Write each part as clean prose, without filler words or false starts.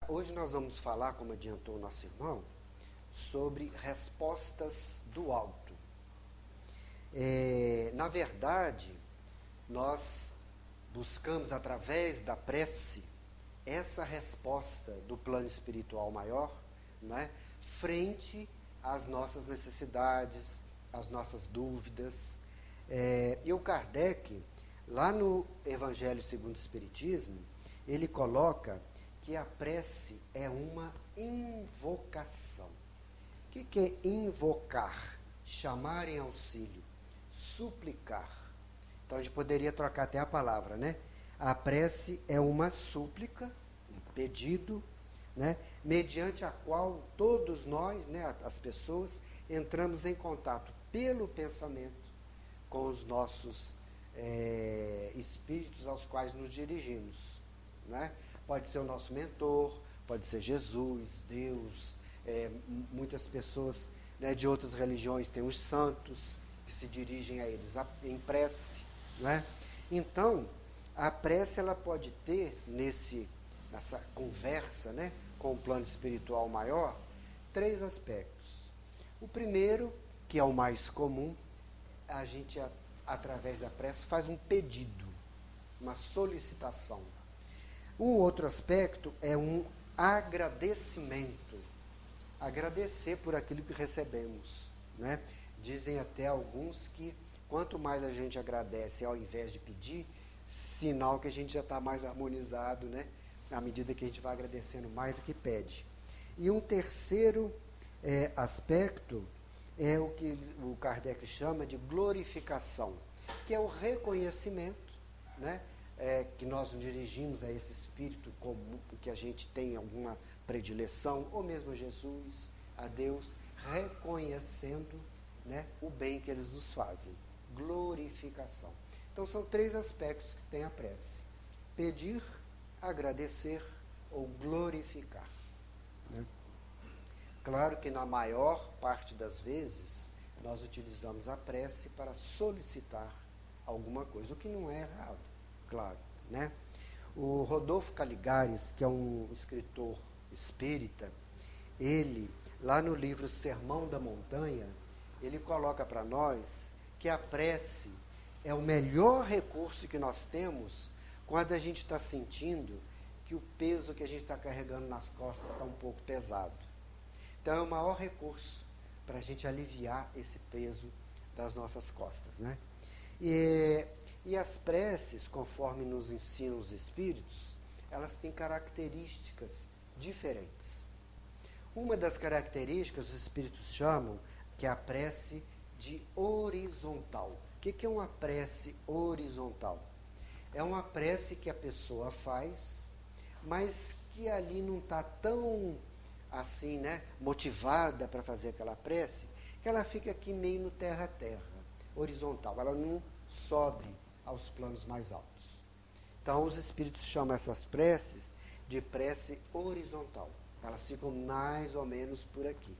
Hoje nós vamos falar, como adiantou o nosso irmão, sobre respostas do alto. Na verdade, nós buscamos através da prece essa resposta do plano espiritual maior, né, frente às nossas necessidades, às nossas dúvidas. E o Kardec, lá no Evangelho segundo o Espiritismo, ele coloca que a prece é uma invocação. O que é invocar? Chamar em auxílio, suplicar. Então a gente poderia trocar até a palavra, né? A prece é uma súplica, um pedido, né? Mediante a qual todos nós, né, as pessoas, entramos em contato pelo pensamento com os nossos espíritos aos quais nos dirigimos, né? Pode ser o nosso mentor, pode ser Jesus, Deus. Muitas pessoas, né, de outras religiões têm os santos que se dirigem a eles em prece, né? Então, a prece ela pode ter nessa conversa, né, com o plano espiritual maior, 3 aspectos. O primeiro, que é o mais comum, a gente, através da prece, faz um pedido, uma solicitação. Um outro aspecto é um agradecimento. Agradecer por aquilo que recebemos, né? Dizem até alguns que quanto mais a gente agradece ao invés de pedir, sinal que a gente já está mais harmonizado, né? À medida que a gente vai agradecendo mais do que pede. E um terceiro aspecto é o que o Kardec chama de glorificação, que é o reconhecimento, né? Que nós nos dirigimos a esse espírito comum, que a gente tem alguma predileção, ou mesmo a Jesus, a Deus, reconhecendo, né, o bem que eles nos fazem. Glorificação. Então são 3 aspectos que tem a prece: pedir, agradecer ou glorificar, né? Claro que na maior parte das vezes nós utilizamos a prece para solicitar alguma coisa, o que não é errado, claro, né? O Rodolfo Caligares, que é um escritor espírita, ele, lá no livro Sermão da Montanha, ele coloca para nós que a prece é o melhor recurso que nós temos quando a gente está sentindo que o peso que a gente está carregando nas costas está um pouco pesado. Então é o maior recurso para a gente aliviar esse peso das nossas costas, né? E as preces, conforme nos ensinam os espíritos, elas têm características diferentes. Uma das características os espíritos chamam que é a prece de horizontal. O que é uma prece horizontal? É uma prece que a pessoa faz, mas que ali não está tão assim, né, motivada para fazer aquela prece, que ela fica aqui meio no terra a terra, horizontal. Ela não sobe aos planos mais altos. Então os espíritos chamam essas preces de prece horizontal. Elas ficam mais ou menos por aqui.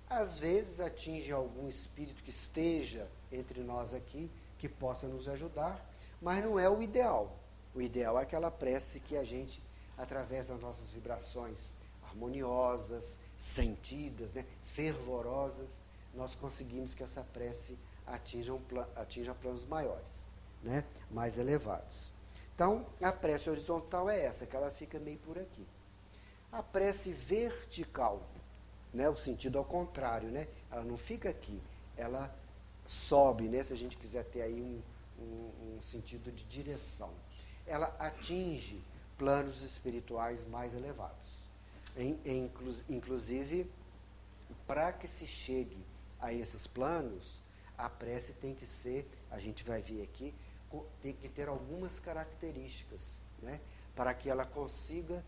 Às vezes atinge algum espírito que esteja entre nós aqui, que possa nos ajudar, mas não é o ideal. O ideal é aquela prece que a gente, através das nossas vibrações harmoniosas, sentidas, né, fervorosas, nós conseguimos que essa prece atinja planos maiores, né, mais elevados. Então, a prece horizontal é essa, que ela fica meio por aqui. A prece vertical, né, o sentido ao contrário, né, ela não fica aqui, ela sobe, né, se a gente quiser ter aí um sentido de direção. Ela atinge planos espirituais mais elevados. Inclusive, para que se chegue a esses planos, a prece tem que ser, a gente vai ver aqui, tem que ter algumas características, né, para que ela consiga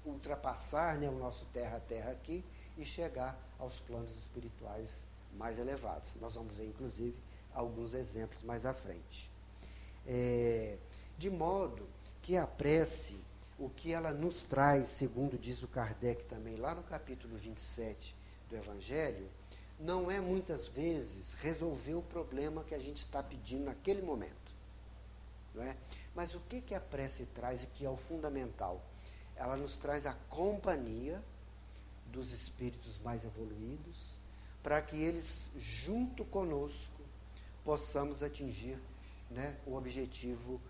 ultrapassar, né, o nosso terra a terra aqui e chegar aos planos espirituais mais elevados. Nós vamos ver, inclusive, alguns exemplos mais à frente. De modo que a prece, o que ela nos traz, segundo diz o Kardec também, lá no capítulo 27 do Evangelho, não é muitas vezes resolver o problema que a gente está pedindo naquele momento, não é? Mas o que a prece traz e que é o fundamental? ela nos traz a companhia dos espíritos mais evoluídos, para que eles, junto conosco, possamos atingir, né, o objetivo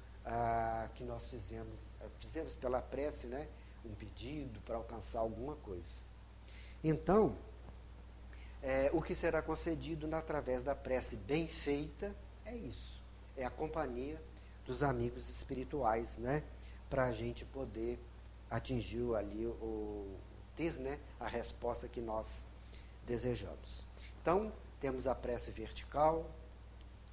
que nós fizemos pela prece, né, um pedido para alcançar alguma coisa. Então, o que será concedido através da prece bem feita é isso, é a companhia dos amigos espirituais, né, para a gente poder atingir ali, ter, né, a resposta que nós desejamos. Então, temos a prece vertical,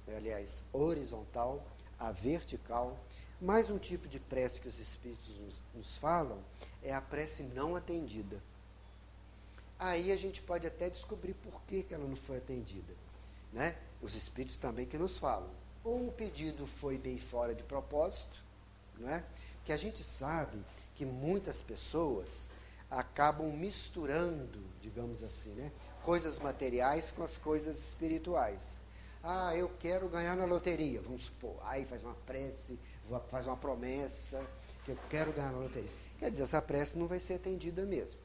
aliás, horizontal, a vertical. Mais um tipo de prece que os espíritos nos falam é a prece não atendida. Aí a gente pode até descobrir por que ela não foi atendida, né? Os espíritos também que nos falam. Ou o pedido foi bem fora de propósito, né? Que a gente sabe que muitas pessoas acabam misturando, digamos assim, né, coisas materiais com as coisas espirituais. Ah, eu quero ganhar na loteria, vamos supor. Aí faz uma prece, faz uma promessa, que eu quero ganhar na loteria. Quer dizer, essa prece não vai ser atendida mesmo,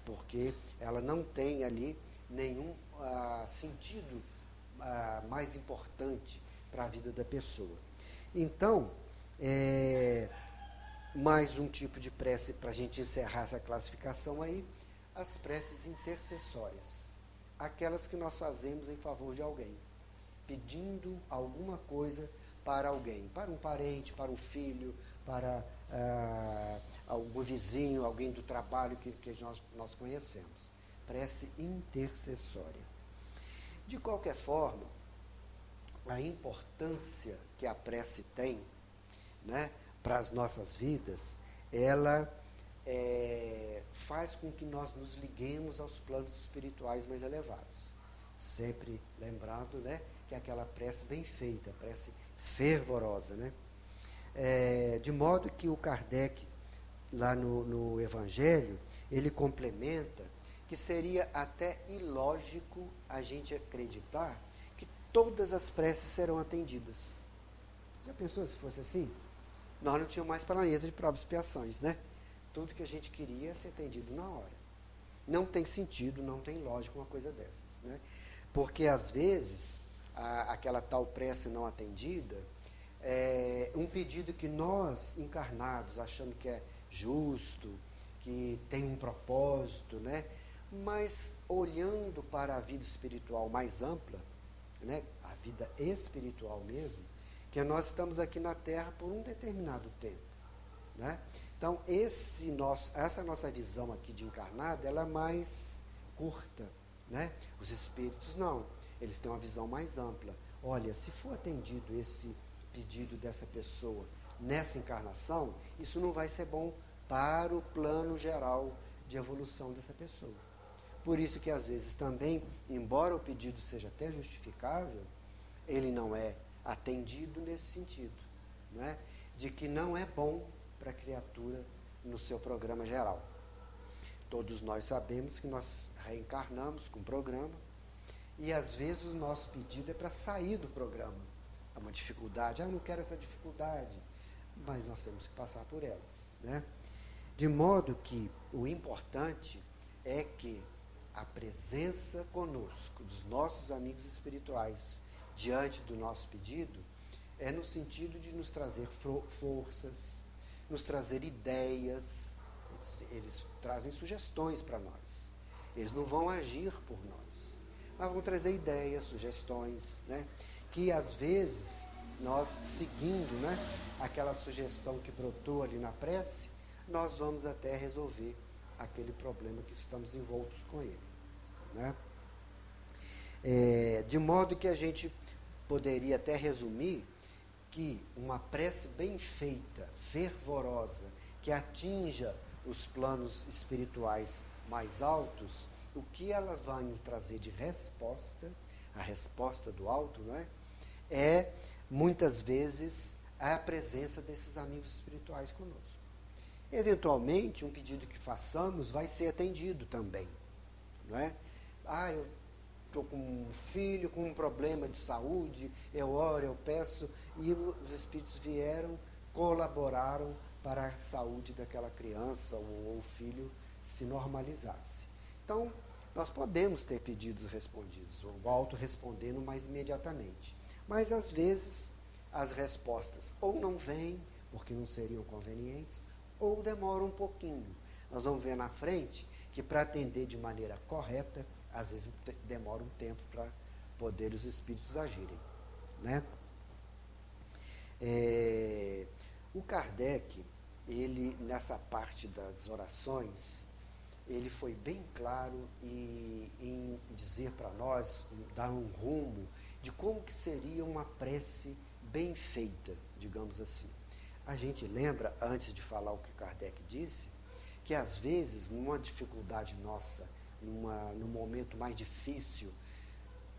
porque ela não tem ali nenhum sentido mais importante para a vida da pessoa. Então, mais um tipo de prece para a gente encerrar essa classificação aí, as preces intercessórias. Aquelas que nós fazemos em favor de alguém, pedindo alguma coisa para alguém, para um parente, para um filho, para algum vizinho, alguém do trabalho que nós conhecemos. Prece intercessória. De qualquer forma, a importância que a prece tem, né, para as nossas vidas, ela faz com que nós nos liguemos aos planos espirituais mais elevados. Sempre lembrando, né, que é aquela prece bem feita, prece fervorosa, né? De modo que o Kardec, lá no Evangelho, ele complementa que seria até ilógico a gente acreditar que todas as preces serão atendidas. Já pensou se fosse assim? Nós não tínhamos mais planeta de provas e expiações, né? Tudo que a gente queria ser atendido na hora. Não tem sentido, não tem lógica uma coisa dessas, né? Porque, às vezes, aquela tal prece não atendida é um pedido que nós, encarnados, achamos que é justo, que tem um propósito, né? Mas, olhando para a vida espiritual mais ampla, né? A vida espiritual mesmo, que nós estamos aqui na Terra por um determinado tempo, né? Então, essa nossa visão aqui de encarnado, ela é mais curta, né? Os espíritos não, eles têm uma visão mais ampla. Olha, se for atendido esse pedido dessa pessoa nessa encarnação, isso não vai ser bom para o plano geral de evolução dessa pessoa. Por isso que, às vezes, também, embora o pedido seja até justificável, ele não é atendido nesse sentido, né? De que não é bom para a criatura no seu programa geral. Todos nós sabemos que nós reencarnamos com o programa e, às vezes, o nosso pedido é para sair do programa. É uma dificuldade, eu não quero essa dificuldade, mas nós temos que passar por elas, né? De modo que o importante é que a presença conosco dos nossos amigos espirituais diante do nosso pedido é no sentido de nos trazer forças, nos trazer ideias. Eles trazem sugestões para nós. Eles não vão agir por nós, mas vão trazer ideias, sugestões, né? Que às vezes nós, seguindo, né, aquela sugestão que brotou ali na prece, nós vamos até resolver aquele problema que estamos envoltos com ele, né? De modo que a gente poderia até resumir que uma prece bem feita, fervorosa, que atinja os planos espirituais mais altos, o que ela vai nos trazer de resposta, a resposta do alto, não é muitas vezes a presença desses amigos espirituais conosco. Eventualmente, um pedido que façamos vai ser atendido também, não é? Eu estou com um filho com um problema de saúde, eu oro, eu peço, e os espíritos vieram, colaboraram para a saúde daquela criança ou filho se normalizasse. Então, nós podemos ter pedidos respondidos, ou auto-respondendo mais imediatamente. Mas, às vezes, as respostas ou não vêm, porque não seriam convenientes, ou demoram um pouquinho. Nós vamos ver na frente que, para atender de maneira correta, às vezes demora um tempo para poder os espíritos agirem, né? O Kardec, ele, nessa parte das orações, ele foi bem claro em dizer para nós, dar um rumo de como que seria uma prece bem feita, digamos assim. A gente lembra, antes de falar o que Kardec disse, que às vezes, numa dificuldade nossa, num momento mais difícil,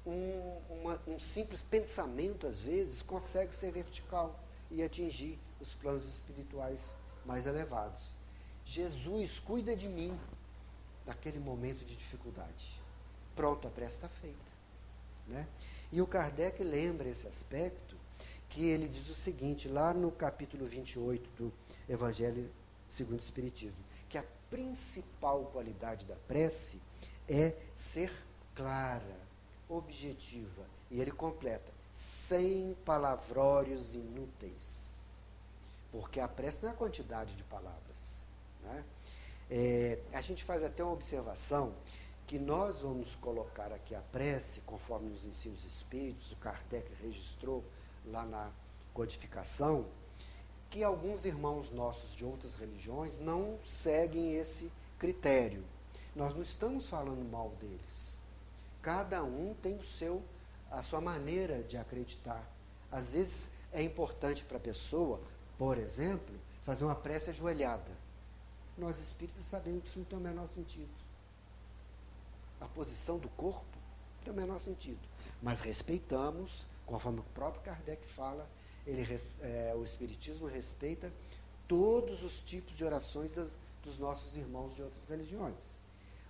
um simples pensamento, às vezes, consegue ser vertical e atingir os planos espirituais mais elevados. Jesus, cuida de mim naquele momento de dificuldade. Pronto, a prece está feita, né? E o Kardec lembra esse aspecto, que ele diz o seguinte, lá no capítulo 28 do Evangelho segundo o Espiritismo, que a principal qualidade da prece é ser clara, objetiva. E ele completa, sem palavrórios inúteis. Porque a prece não é a quantidade de palavras, né? A gente faz até uma observação que nós vamos colocar aqui a prece, conforme nos ensinos espíritos, o Kardec registrou lá na codificação, que alguns irmãos nossos de outras religiões não seguem esse critério. Nós não estamos falando mal deles. Cada um tem a sua maneira de acreditar. Às vezes é importante para a pessoa, por exemplo, fazer uma prece ajoelhada. Nós espíritas sabemos que isso não tem o menor sentido. A posição do corpo não tem o menor sentido. Mas respeitamos, conforme o próprio Kardec fala, o Espiritismo respeita todos os tipos de orações dos nossos irmãos de outras religiões.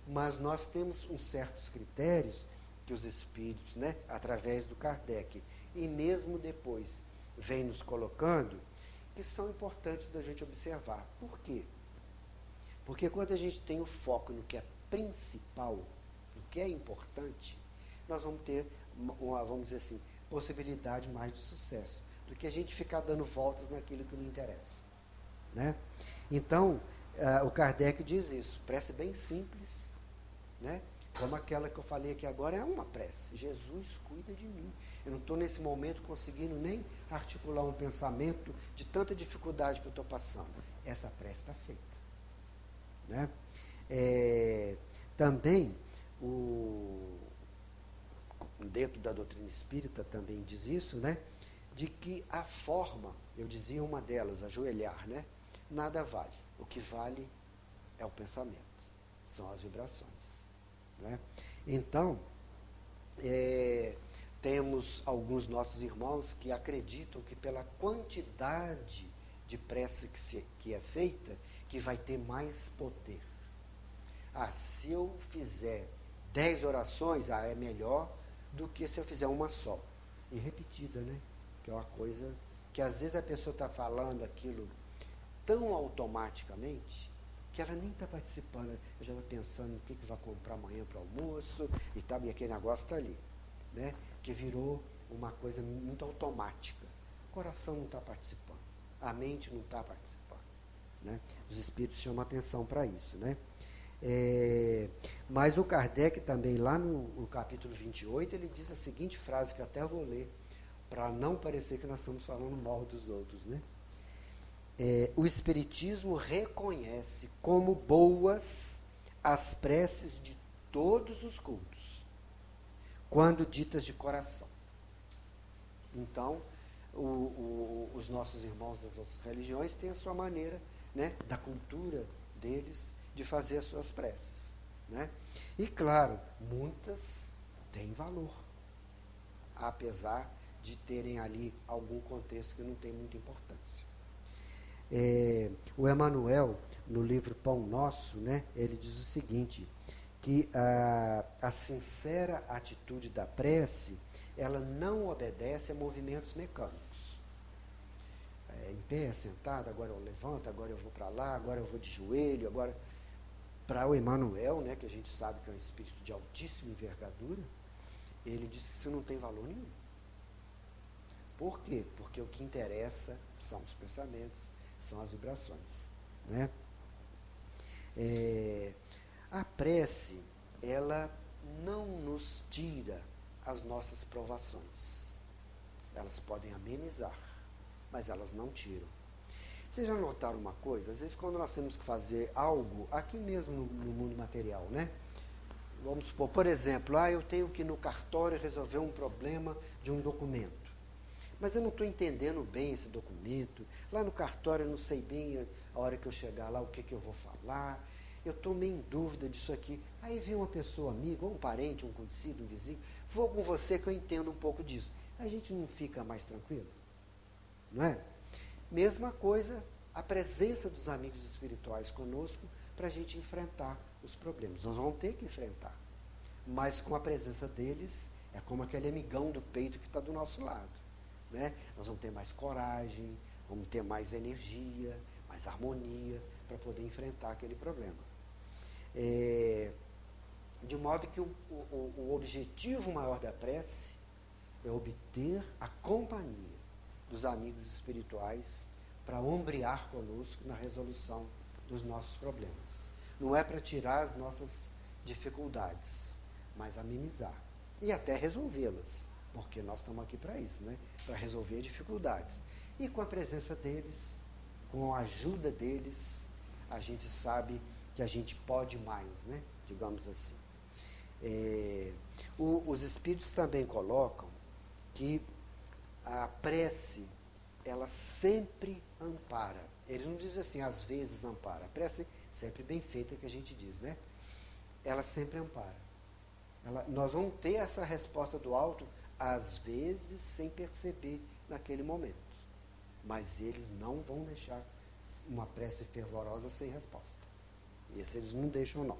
Mas nós temos uns certos critérios que os espíritos, né, através do Kardec, e mesmo depois, vem nos colocando, que são importantes da gente observar. Por quê? Porque quando a gente tem o foco no que é principal, no que é importante, nós vamos ter, vamos dizer assim, possibilidade mais de sucesso, do que a gente ficar dando voltas naquilo que não interessa, né? Então, o Kardec diz isso, prece bem simples, né? Como aquela que eu falei aqui agora, é uma prece. Jesus, cuida de mim. Eu não estou nesse momento conseguindo nem articular um pensamento de tanta dificuldade que eu estou passando. Essa prece está feita, né? Também, dentro da doutrina espírita também diz isso, né? De que a forma, eu dizia uma delas, ajoelhar, né? Nada vale. O que vale é o pensamento, são as vibrações, né? Então, temos alguns nossos irmãos que acreditam que pela quantidade de prece que é feita, que vai ter mais poder. Se eu fizer 10 orações, é melhor do que se eu fizer uma só. E repetida, né? Que é uma coisa que às vezes a pessoa está falando aquilo tão automaticamente que ela nem está participando, já está pensando no que vai comprar amanhã para o almoço e tal, e aquele negócio está ali, né? Que virou uma coisa muito automática. O coração não está participando, a mente não está participando, né? Os espíritos chamam atenção para isso, né? Mas o Kardec também, lá no capítulo 28, ele diz a seguinte frase, que eu até vou ler, para não parecer que nós estamos falando mal dos outros, né? O Espiritismo reconhece como boas as preces de todos os cultos, quando ditas de coração. Então, os nossos irmãos das outras religiões têm a sua maneira, né, da cultura deles, de fazer as suas preces, né? E claro, muitas têm valor, apesar de terem ali algum contexto que não tem muita importância. O Emmanuel, no livro Pão Nosso, né, ele diz o seguinte, que a sincera atitude da prece, ela não obedece a movimentos mecânicos. em pé, sentado, agora eu levanto, agora eu vou para lá, agora eu vou de joelho, agora... Para o Emmanuel, né, que a gente sabe que é um espírito de altíssima envergadura, ele diz que isso não tem valor nenhum. Por quê? Porque o que interessa são os pensamentos, são as vibrações. Né? A prece, ela não nos tira as nossas provações. Elas podem amenizar, mas elas não tiram. Vocês já notaram uma coisa? Às vezes quando nós temos que fazer algo, aqui mesmo no mundo material, né? Vamos supor, por exemplo, eu tenho que ir no cartório resolver um problema de um documento. Mas eu não estou entendendo bem esse documento. Lá no cartório eu não sei bem a hora que eu chegar lá o que eu vou falar. Eu estou meio em dúvida disso aqui. Aí vem uma pessoa amiga, ou um parente, um conhecido, um vizinho, vou com você que eu entendo um pouco disso. A gente não fica mais tranquilo? Não é? Mesma coisa, a presença dos amigos espirituais conosco para a gente enfrentar os problemas. Nós vamos ter que enfrentar. Mas com a presença deles, é como aquele amigão do peito que está do nosso lado. Né? Nós vamos ter mais coragem, vamos ter mais energia, mais harmonia para poder enfrentar aquele problema. De modo que o objetivo maior da prece é obter a companhia dos amigos espirituais para ombrear conosco na resolução dos nossos problemas. Não é para tirar as nossas dificuldades, mas amenizar e até resolvê-las, porque nós estamos aqui para isso, né? Para resolver dificuldades. E com a presença deles, com a ajuda deles, a gente sabe que a gente pode mais, né? Digamos assim. Os espíritos também colocam que a prece, ela sempre ampara. Eles não dizem assim, às vezes ampara. A prece sempre bem feita, que a gente diz, né? Ela sempre ampara. Nós vamos ter essa resposta do alto, às vezes, sem perceber naquele momento. Mas eles não vão deixar uma prece fervorosa sem resposta. Esse eles não deixam, não.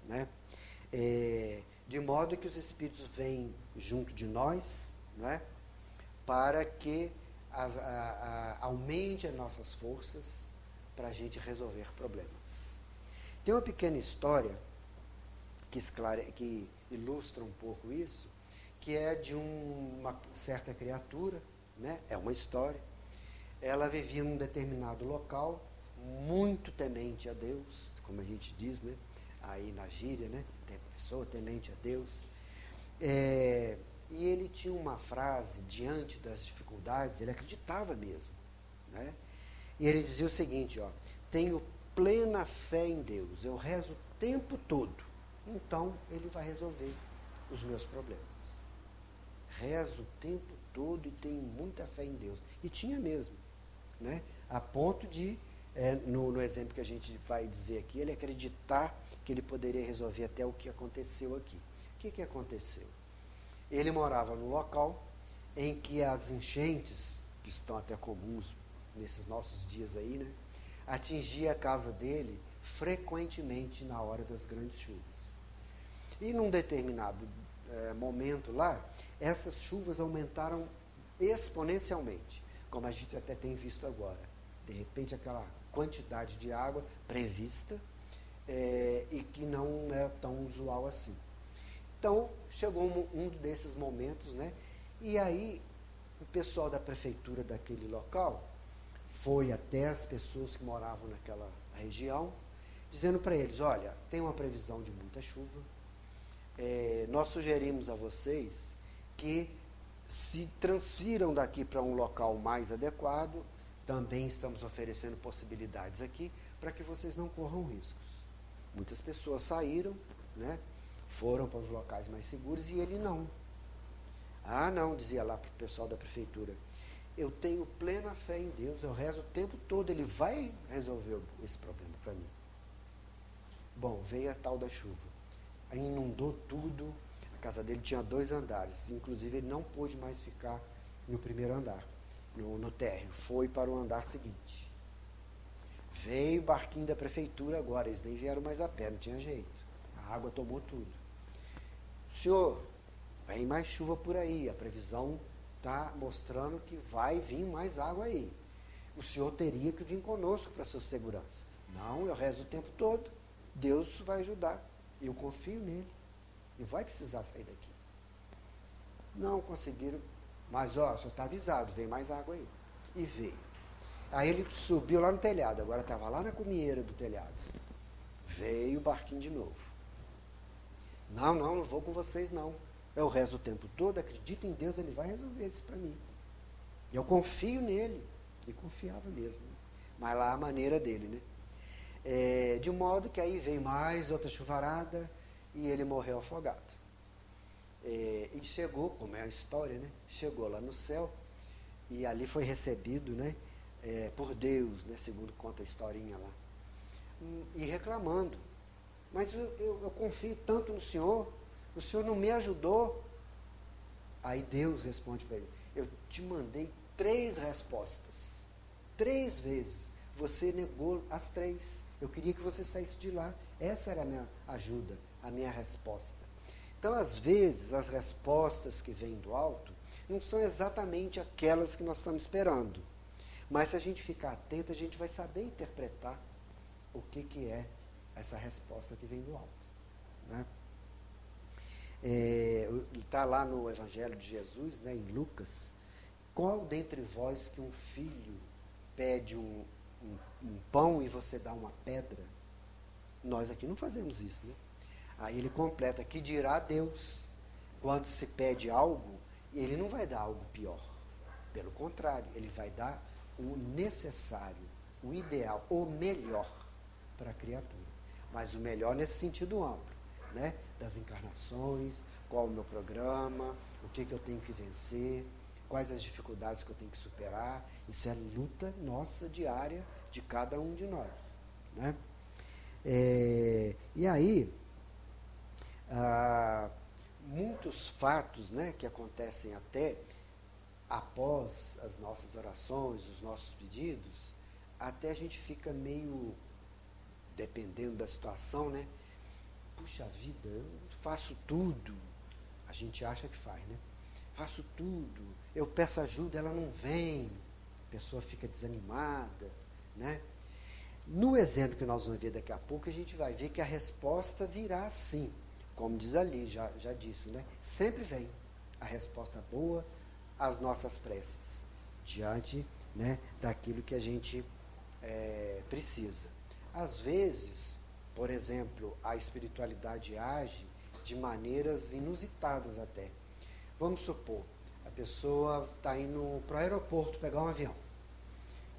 Né? De modo que os espíritos vêm junto de nós, né? Para que aumente as nossas forças para a gente resolver problemas. Tem uma pequena história que ilustra um pouco isso, que é de uma certa criatura, né? É uma história. Ela vivia num determinado local, muito temente a Deus, como a gente diz, né? Aí na gíria, né? Tem pessoa temente a Deus. E ele tinha uma frase, diante das dificuldades, ele acreditava mesmo. Né? E ele dizia o seguinte, tenho plena fé em Deus, eu rezo o tempo todo, então ele vai resolver os meus problemas. Rezo o tempo todo e tenho muita fé em Deus. E tinha mesmo. Né? A ponto de, no exemplo que a gente vai dizer aqui, ele acreditar que ele poderia resolver até o que aconteceu aqui. O que aconteceu? Ele morava num local em que as enchentes, que estão até comuns nesses nossos dias aí, né, atingia a casa dele frequentemente na hora das grandes chuvas. E num determinado momento lá, essas chuvas aumentaram exponencialmente, como a gente até tem visto agora. De repente, aquela quantidade de água prevista e que não é tão usual assim. Então, chegou um desses momentos, né? E aí, o pessoal da prefeitura daquele local foi até as pessoas que moravam naquela região, dizendo para eles, olha, tem uma previsão de muita chuva, nós sugerimos a vocês que se transfiram daqui para um local mais adequado, também estamos oferecendo possibilidades aqui, para que vocês não corram riscos. Muitas pessoas saíram, né? Foram para os locais mais seguros e ele não. Não, dizia lá para o pessoal da prefeitura, eu tenho plena fé em Deus, eu rezo o tempo todo, ele vai resolver esse problema para mim. Bom, veio a tal da chuva, aí inundou tudo, a casa dele tinha 2 andares, inclusive ele não pôde mais ficar no primeiro andar, no térreo, foi para o andar seguinte. Veio o barquinho da prefeitura agora, eles nem vieram mais a pé, não tinha jeito, a água tomou tudo. Senhor, vem mais chuva por aí, a previsão está mostrando que vai vir mais água aí. o senhor teria que vir conosco para a sua segurança. Não, eu rezo o tempo todo, Deus vai ajudar, eu confio nele, e vai precisar sair daqui. Não conseguiram, mas ó, só está avisado, vem mais água aí. E veio. Aí ele subiu lá no telhado, agora estava lá na cumieira do telhado. Veio o barquinho de novo. Não vou com vocês não. Eu rezo o tempo todo, acredito em Deus, ele vai resolver isso para mim. Eu confio nele. E confiava mesmo. Mas lá a maneira dele, né? De modo que aí veio mais outra chuvarada e ele morreu afogado. E chegou, como é a história, né? Chegou lá no céu e ali foi recebido, né? Por Deus, né? Segundo conta a historinha lá. E reclamando. Mas eu confio tanto no Senhor, o Senhor não me ajudou. Aí Deus responde para ele, eu te mandei 3 respostas. 3 vezes. Você negou as 3. Eu queria que você saísse de lá. Essa era a minha ajuda, a minha resposta. Então, às vezes, as respostas que vêm do alto não são exatamente aquelas que nós estamos esperando. Mas se a gente ficar atento, a gente vai saber interpretar o que é essa resposta que vem do alto. Né? Está lá no Evangelho de Jesus, né, em Lucas, qual dentre vós que um filho pede um pão e você dá uma pedra? Nós aqui não fazemos isso, né? Aí ele completa, que dirá Deus, quando se pede algo, ele não vai dar algo pior. Pelo contrário, ele vai dar o necessário, o ideal, o melhor para a criatura. Mas o melhor nesse sentido amplo, né? Das encarnações, qual o meu programa, o que eu tenho que vencer, quais as dificuldades que eu tenho que superar. Isso é luta nossa diária de cada um de nós. Né? E aí, muitos fatos, né, que acontecem até após as nossas orações, os nossos pedidos, até a gente fica meio, dependendo da situação, né? Puxa vida, eu faço tudo. A gente acha que faz, né? Faço tudo, eu peço ajuda, ela não vem, a pessoa fica desanimada, né? No exemplo que nós vamos ver daqui a pouco, a gente vai ver que a resposta virá sim, como diz ali, já disse, né? Sempre vem a resposta boa às nossas preces, diante, né, daquilo que a gente precisa. Às vezes, por exemplo, a espiritualidade age de maneiras inusitadas até. Vamos supor, a pessoa está indo para o aeroporto pegar um avião.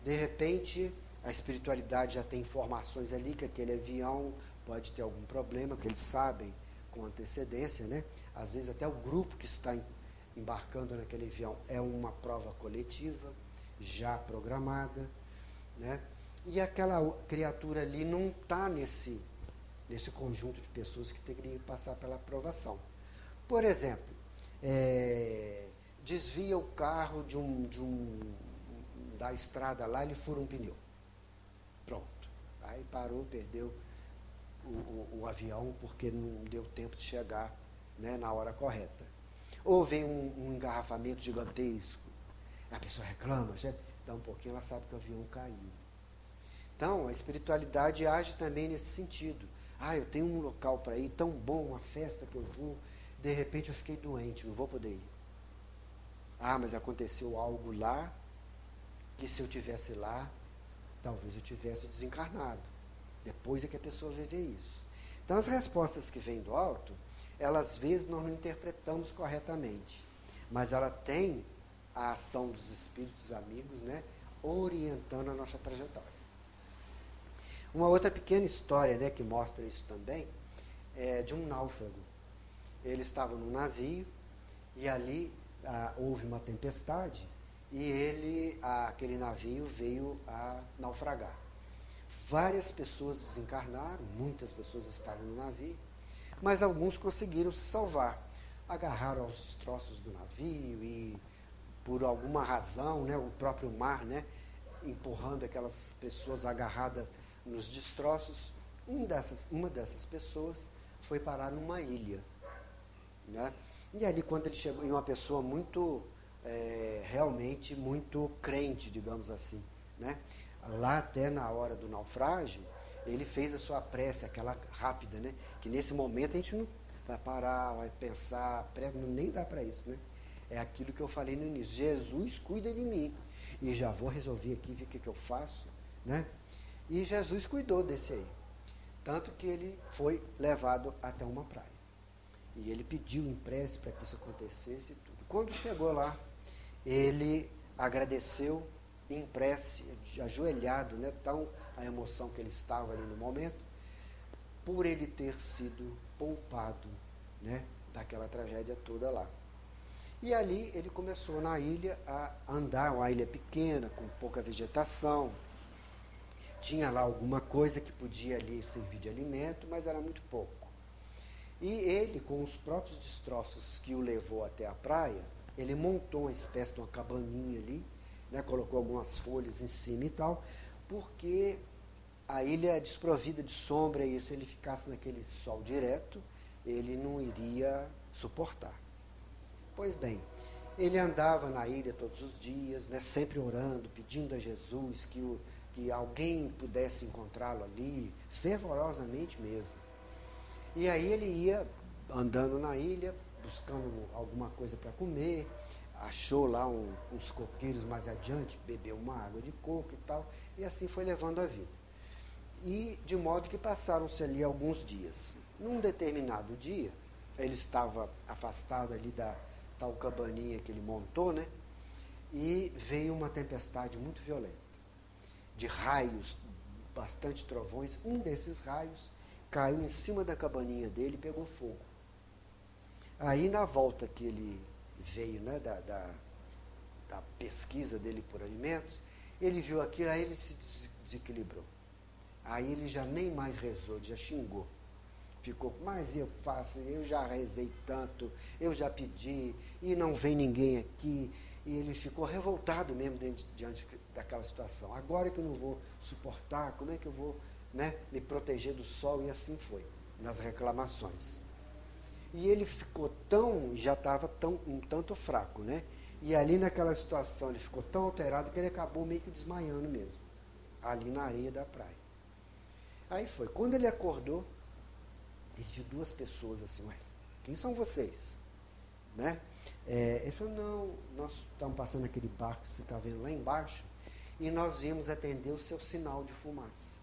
De repente, a espiritualidade já tem informações ali que aquele avião pode ter algum problema, que eles sabem com antecedência, né? Às vezes até o grupo que está embarcando naquele avião é uma prova coletiva, já programada, né? E aquela criatura ali não está nesse conjunto de pessoas que teriam que passar pela aprovação. Por exemplo, desvia o carro da estrada lá, ele fura um pneu. Pronto. Aí parou, perdeu o avião porque não deu tempo de chegar, né, na hora correta. Ou vem um engarrafamento gigantesco, a pessoa reclama, dá um pouquinho, ela sabe que o avião caiu. Então, a espiritualidade age também nesse sentido. Eu tenho um local para ir, tão bom, uma festa que eu vou, de repente eu fiquei doente, não vou poder ir. Mas aconteceu algo lá, que se eu tivesse lá, talvez eu tivesse desencarnado. Depois é que a pessoa vai ver isso. Então, as respostas que vêm do alto, elas às vezes nós não interpretamos corretamente, mas ela tem a ação dos espíritos amigos, né, orientando a nossa trajetória. Uma outra pequena história, né, que mostra isso também, é de um náufrago. Ele estava num navio e ali houve uma tempestade e aquele navio veio a naufragar. Várias pessoas desencarnaram, muitas pessoas estavam no navio, mas alguns conseguiram se salvar. Agarraram aos destroços do navio e, por alguma razão, né, o próprio mar, né, empurrando aquelas pessoas agarradas nos destroços, uma dessas pessoas foi parar numa ilha. Né? E ali, quando ele chegou, e uma pessoa muito, realmente muito crente, digamos assim, né? Lá até na hora do naufrágio, ele fez a sua prece, aquela rápida, né? Que nesse momento a gente não vai parar, vai pensar, nem dá para isso, né? É aquilo que eu falei no início, Jesus cuida de mim, e já vou resolver aqui, ver o que eu faço, né? E Jesus cuidou desse aí, tanto que ele foi levado até uma praia. E ele pediu em prece para que isso acontecesse e tudo. Quando chegou lá, ele agradeceu em prece, ajoelhado, né, tão a emoção que ele estava ali no momento, por ele ter sido poupado, né, daquela tragédia toda lá. E ali ele começou na ilha a andar, uma ilha pequena, com pouca vegetação. Tinha lá alguma coisa que podia ali servir de alimento, mas era muito pouco. E ele, com os próprios destroços que o levou até a praia, ele montou uma espécie de uma cabaninha ali, né, colocou algumas folhas em cima e tal, porque a ilha é desprovida de sombra e se ele ficasse naquele sol direto, ele não iria suportar. Pois bem, ele andava na ilha todos os dias, né, sempre orando, pedindo a Jesus que alguém pudesse encontrá-lo ali, fervorosamente mesmo. E aí ele ia andando na ilha, buscando alguma coisa para comer, achou lá uns coqueiros mais adiante, bebeu uma água de coco e tal, e assim foi levando a vida. E de modo que passaram-se ali alguns dias. Num determinado dia, ele estava afastado ali da tal cabaninha que ele montou, né? E veio uma tempestade muito violenta, de raios, bastante trovões. Um desses raios caiu em cima da cabaninha dele e pegou fogo. Aí, na volta que ele veio, né, da pesquisa dele por alimentos, ele viu aquilo, aí ele se desequilibrou. Aí ele já nem mais rezou, já xingou. Ficou, mas eu faço, eu já rezei tanto, eu já pedi, e não vem ninguém aqui. E ele ficou revoltado mesmo diante daquela situação. Agora que eu não vou suportar, como é que eu vou, né, me proteger do sol? E assim foi, nas reclamações. E ele ficou já estava um tanto fraco, né? E ali naquela situação ele ficou tão alterado que ele acabou meio que desmaiando mesmo, ali na areia da praia. Aí foi, quando ele acordou, ele viu duas pessoas assim, ué, quem são vocês? Né? Ele falou, não, nós estamos passando aquele barco que você está vendo lá embaixo, e nós viemos atender o seu sinal de fumaça,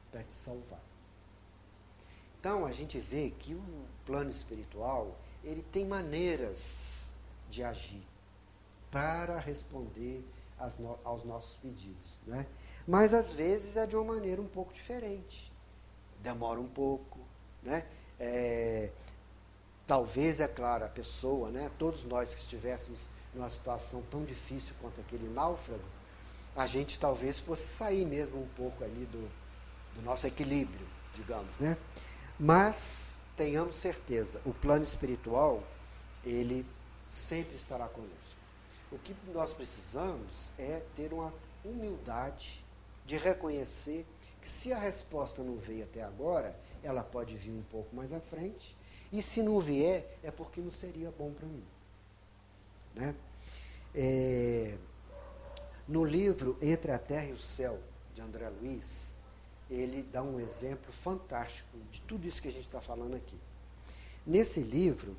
para te salvar. Então, a gente vê que o plano espiritual, ele tem maneiras de agir para responder aos nossos pedidos, né? Mas, às vezes, é de uma maneira um pouco diferente. Demora um pouco, né? Talvez, é claro, a pessoa, né? Todos nós que estivéssemos numa situação tão difícil quanto aquele náufrago, a gente talvez fosse sair mesmo um pouco ali do nosso equilíbrio, digamos, né? Mas tenhamos certeza, o plano espiritual, ele sempre estará conosco. O que nós precisamos é ter uma humildade de reconhecer que se a resposta não veio até agora, ela pode vir um pouco mais à frente, e se não vier, é porque não seria bom para mim. Né? No livro Entre a Terra e o Céu, de André Luiz, ele dá um exemplo fantástico de tudo isso que a gente está falando aqui. Nesse livro,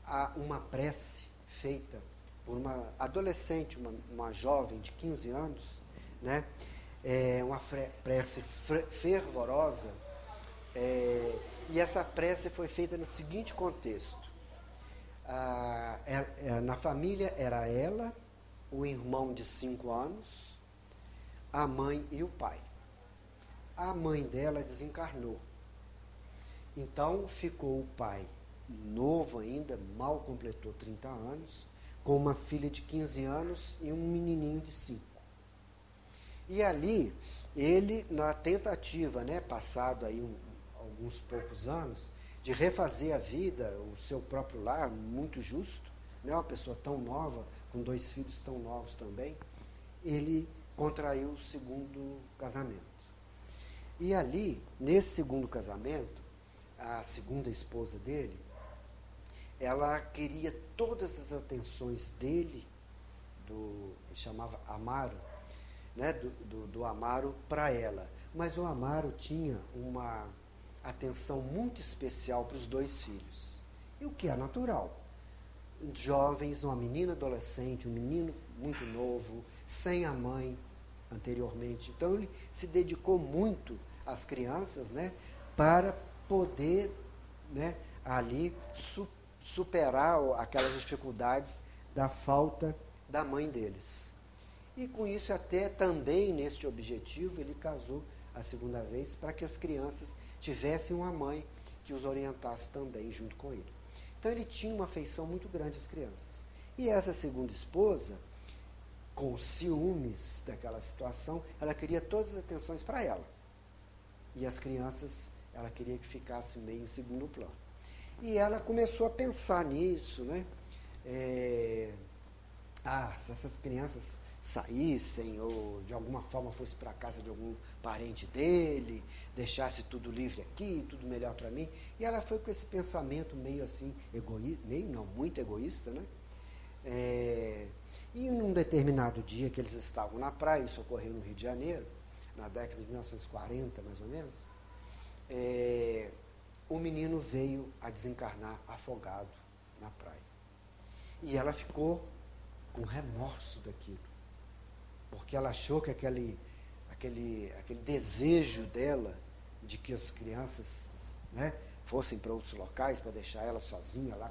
há uma prece feita por uma adolescente, uma jovem de 15 anos, né? Uma prece fervorosa, e essa prece foi feita no seguinte contexto. Na família era ela, o irmão de 5 anos, a mãe e o pai. A mãe dela desencarnou. Então ficou o pai novo ainda, mal completou 30 anos, com uma filha de 15 anos e um menininho de 5. E ali, ele, na tentativa, né, passado aí alguns poucos anos, de refazer a vida, o seu próprio lar, muito justo, né, uma pessoa tão nova, com 2 filhos tão novos também, ele contraiu o segundo casamento. E ali, nesse segundo casamento, a segunda esposa dele, ela queria todas as atenções dele, ele chamava Amaro, né, do Amaro para ela. Mas o Amaro tinha uma atenção muito especial para os dois filhos. E o que é natural. Jovens, uma menina adolescente, um menino muito novo, sem a mãe anteriormente. Então ele se dedicou muito às crianças, né, para poder, né, ali superar aquelas dificuldades da falta da mãe deles. E com isso, até também neste objetivo, ele casou a segunda vez para que as crianças tivessem uma mãe que os orientasse também junto com ele. Então ele tinha uma afeição muito grande às crianças. E essa segunda esposa, com ciúmes daquela situação, ela queria todas as atenções para ela. E as crianças, ela queria que ficassem meio em segundo plano. E ela começou a pensar nisso, né? Se essas crianças saíssem ou de alguma forma fosse para a casa de algum parente dele, deixasse tudo livre aqui, tudo melhor para mim. E ela foi com esse pensamento meio assim, muito egoísta, né? E num determinado dia que eles estavam na praia, isso ocorreu no Rio de Janeiro, na década de 1940, mais ou menos, o menino veio a desencarnar afogado na praia. E ela ficou com remorso daquilo, porque ela achou que aquele desejo dela de que as crianças, né, fossem para outros locais para deixar ela sozinha lá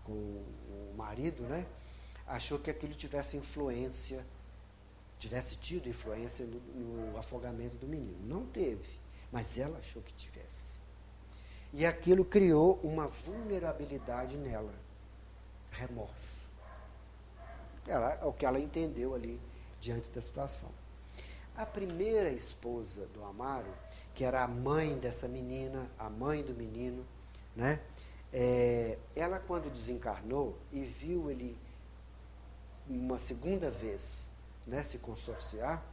com o marido, né, achou que aquilo tivesse tido influência no afogamento do menino. Não teve, mas ela achou que tivesse. E aquilo criou uma vulnerabilidade nela, remorso. É o que ela entendeu ali diante da situação. A primeira esposa do Amaro, que era a mãe dessa menina, a mãe do menino, né? Ela, quando desencarnou e viu ele uma segunda vez, né, se consorciar,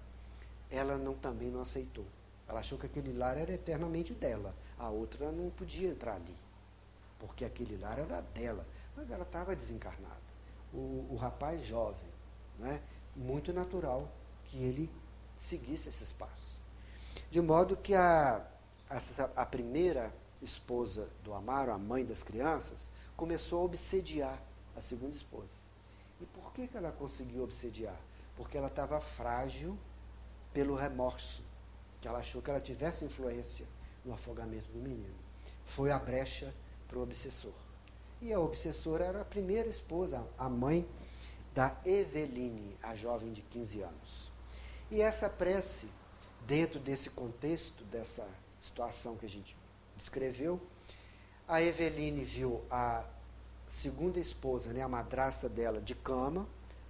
ela também não aceitou. Ela achou que aquele lar era eternamente dela. A outra não podia entrar ali, porque aquele lar era dela. Mas ela estava desencarnada. O rapaz jovem, né, muito natural que ele seguisse esses passos. De modo que a primeira esposa do Amaro, a mãe das crianças, começou a obsediar a segunda esposa. E por que ela conseguiu obsediar? Porque ela estava frágil pelo remorso, que ela achou que ela tivesse influência no afogamento do menino. Foi a brecha para o obsessor. E a obsessora era a primeira esposa, a mãe da Eveline, a jovem de 15 anos. E essa prece, dentro desse contexto, dessa situação que a gente descreveu, a Eveline viu a segunda esposa, né, a madrasta dela, de cama,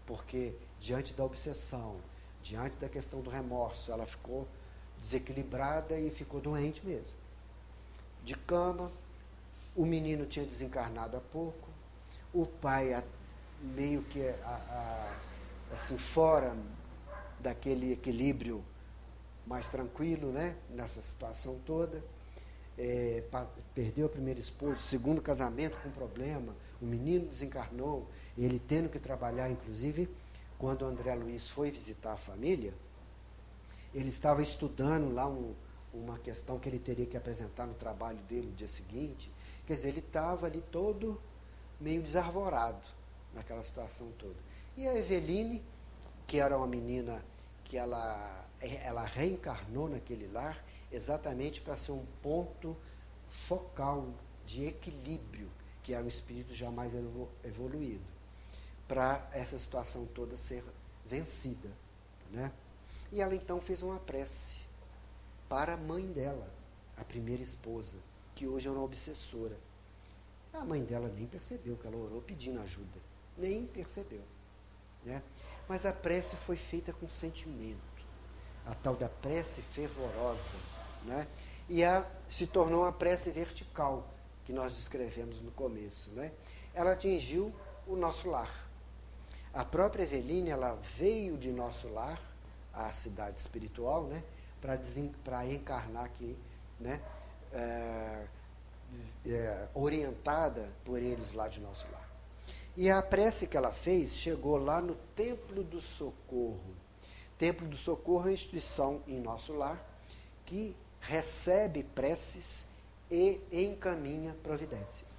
porque diante da obsessão, diante da questão do remorso, ela ficou desequilibrada e ficou doente mesmo. De cama, o menino tinha desencarnado há pouco, o pai meio que assim, fora daquele equilíbrio mais tranquilo, né, nessa situação toda, perdeu a primeira esposa, o segundo casamento com problema, o menino desencarnou, ele tendo que trabalhar, inclusive, quando o André Luiz foi visitar a família, ele estava estudando lá uma questão que ele teria que apresentar no trabalho dele no dia seguinte. Quer dizer, ele estava ali todo meio desarvorado naquela situação toda. E a Eveline, que era uma menina que ela reencarnou naquele lar exatamente para ser um ponto focal de equilíbrio, que era um espírito jamais evoluído, para essa situação toda ser vencida, né? E ela então fez uma prece para a mãe dela, a primeira esposa, que hoje é uma obsessora. A mãe dela nem percebeu que ela orou pedindo ajuda, nem percebeu, né? Mas a prece foi feita com sentimento, a tal da prece fervorosa, né? E se tornou uma prece vertical, que nós descrevemos no começo, né? Ela atingiu o nosso lar. A própria Eveline, ela veio de nosso lar, a cidade espiritual, né, para encarnar aqui, né, orientada por eles lá de nosso lar. E a prece que ela fez chegou lá no Templo do Socorro. Templo do Socorro é uma instituição em nosso lar que recebe preces e encaminha providências.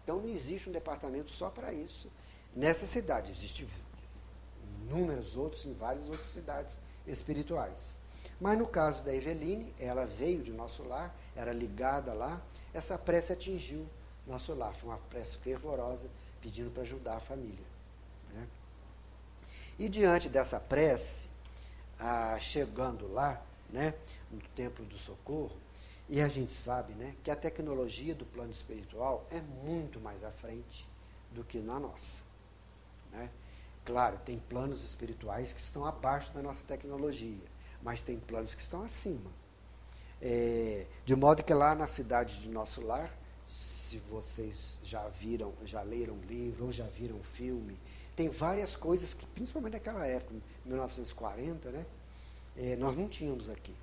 Então não existe um departamento só para isso nessa cidade. Existem inúmeros outros em várias outras cidades espirituais. Mas no caso da Eveline, ela veio de nosso lar, era ligada lá, essa prece atingiu nosso lar. Foi uma prece fervorosa, pedindo para ajudar a família. Né? E diante dessa prece, chegando lá, né, no Templo do Socorro, e a gente sabe, né, que a tecnologia do plano espiritual é muito mais à frente do que na nossa. Né? Claro, tem planos espirituais que estão abaixo da nossa tecnologia, mas tem planos que estão acima. De modo que lá na cidade de nosso lar, se vocês já leram um livro ou já viram um filme, tem várias coisas que, principalmente naquela época, 1940, né, nós não tínhamos aqui.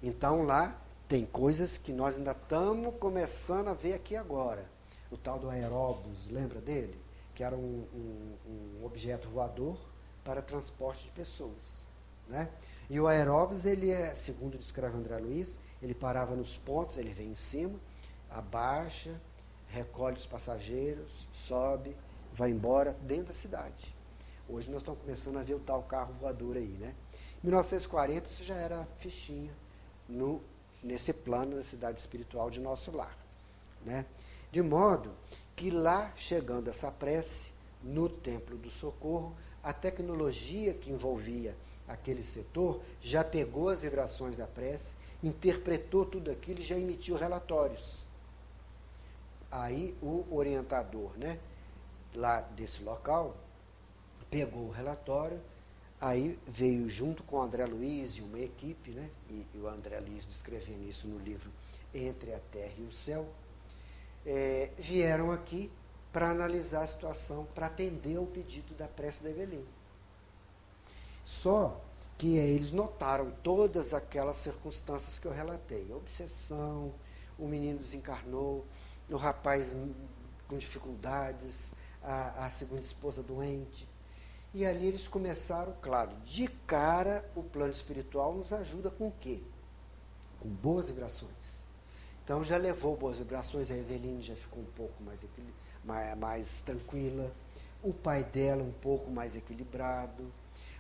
Então lá tem coisas que nós ainda estamos começando a ver aqui agora. O tal do aeróbus, lembra dele? Que era um objeto voador para transporte de pessoas. Né? E o aeróbus, ele segundo descreve André Luiz, ele parava nos pontos, ele vem em cima, abaixa, recolhe os passageiros, sobe, vai embora dentro da cidade. Hoje nós estamos começando a ver o tal carro voador aí, né? Em 1940 isso já era fichinha nesse plano da cidade espiritual de nosso lar. Né? De modo que lá, chegando essa prece, no Templo do Socorro, a tecnologia que envolvia aquele setor já pegou as vibrações da prece, interpretou tudo aquilo e já emitiu relatórios. Aí o orientador, né, lá desse local pegou o relatório, aí veio junto com o André Luiz e uma equipe, né, e o André Luiz descrevendo isso no livro Entre a Terra e o Céu, vieram aqui para analisar a situação, para atender ao pedido da prece da Eveline. Só que eles notaram todas aquelas circunstâncias que eu relatei. A obsessão, o menino desencarnou, o rapaz com dificuldades, a segunda esposa doente. E ali eles começaram, claro, de cara o plano espiritual nos ajuda com o quê? Com boas vibrações. Então já levou boas vibrações, a Eveline já ficou um pouco mais tranquila, o pai dela um pouco mais equilibrado.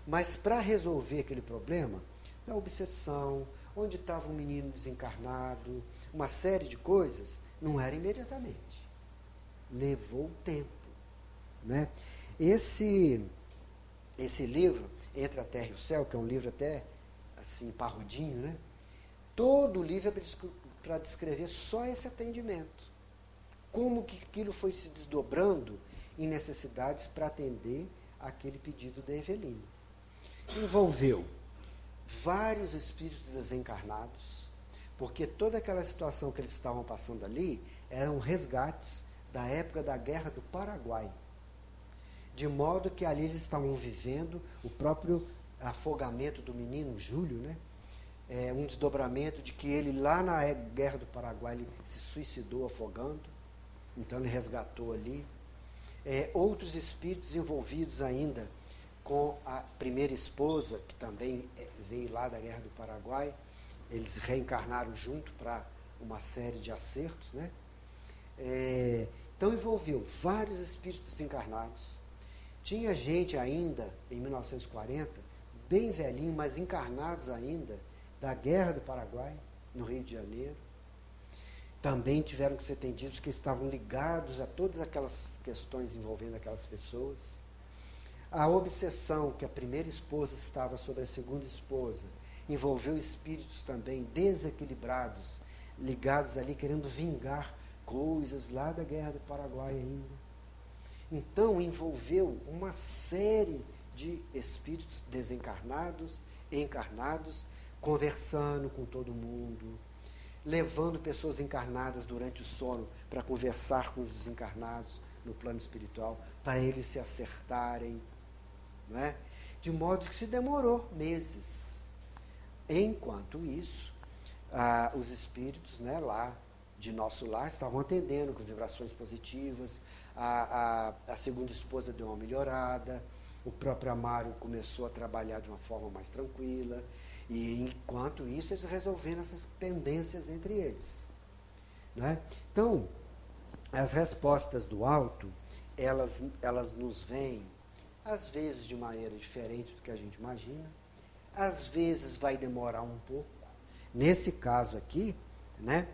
Mas para resolver aquele problema, da obsessão, onde estava um menino desencarnado, uma série de coisas, não era imediatamente. Levou tempo. Né? Esse livro, Entre a Terra e o Céu, que é um livro até assim, parrudinho, né? Todo o livro é para descrever só esse atendimento. Como que aquilo foi se desdobrando em necessidades para atender aquele pedido da Eveline. Envolveu vários espíritos desencarnados, porque toda aquela situação que eles estavam passando ali eram resgates da época da Guerra do Paraguai. De modo que ali eles estavam vivendo o próprio afogamento do menino Júlio, né? Um desdobramento de que ele lá na Guerra do Paraguai ele se suicidou afogando, então ele resgatou ali. Outros espíritos envolvidos ainda com a primeira esposa, que também veio lá da Guerra do Paraguai, eles reencarnaram junto para uma série de acertos, né? Então envolveu vários espíritos desencarnados. Tinha gente ainda, em 1940, bem velhinho, mas encarnados ainda, da Guerra do Paraguai, no Rio de Janeiro. Também tiveram que ser atendidos que estavam ligados a todas aquelas questões envolvendo aquelas pessoas. A obsessão que a primeira esposa estava sobre a segunda esposa envolveu espíritos também desequilibrados, ligados ali, querendo vingar coisas lá da Guerra do Paraguai ainda. Então, envolveu uma série de espíritos desencarnados, encarnados, conversando com todo mundo, levando pessoas encarnadas durante o sono para conversar com os desencarnados no plano espiritual, para eles se acertarem, não é? De modo que se demorou meses. Enquanto isso, os espíritos, né, lá de nosso lar estavam atendendo com vibrações positivas, a segunda esposa deu uma melhorada, o próprio Amaro começou a trabalhar de uma forma mais tranquila, e enquanto isso eles resolvendo essas pendências entre eles. Né? Então, as respostas do alto, elas nos vêm, às vezes de maneira diferente do que a gente imagina, às vezes vai demorar um pouco. Nesse caso aqui, né,